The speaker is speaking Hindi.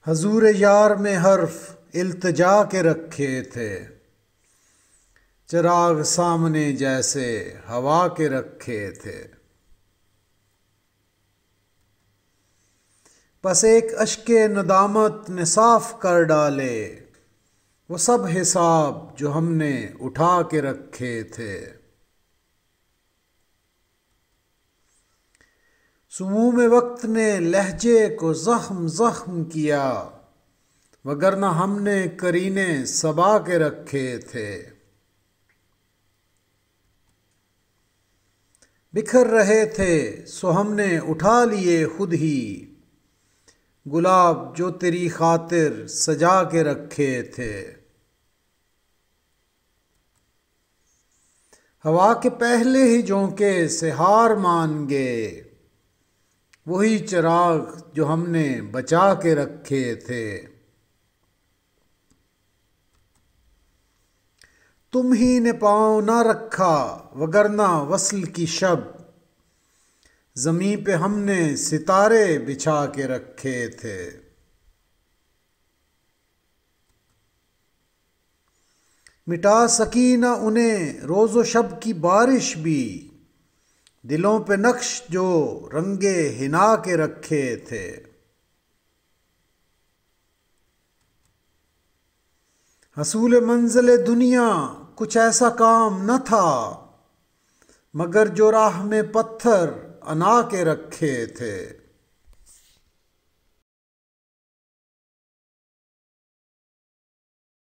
हजूर यार में हर्फ इल्तिजा के रखे थे, चिराग सामने जैसे हवा के रखे थे। बस एक अश्के नदामत ने साफ कर डाले वो सब हिसाब जो हमने उठा के रखे थे। सुमूम वक्त ने लहजे को जख्म जख्म किया, वगरना हमने करीने सबा के रखे थे। बिखर रहे थे सो हमने उठा लिए खुद ही, गुलाब जो तेरी खातिर सजा के रखे थे। हवा के पहले ही झोंके से हार मान गए, वही चिराग जो हमने बचा के रखे थे। तुम ही ने पाँव ना रखा वगरना वस्ल की शब, ज़मीं पे हमने सितारे बिछा के रखे थे। मिटा सकी ना उन्हें रोज़ो शब की बारिश भी, दिलों पे नक्श जो रंगे हिना के रखे थे। हसूल मंजिल दुनिया कुछ ऐसा काम न था, मगर जो राह में पत्थर अना के रखे थे।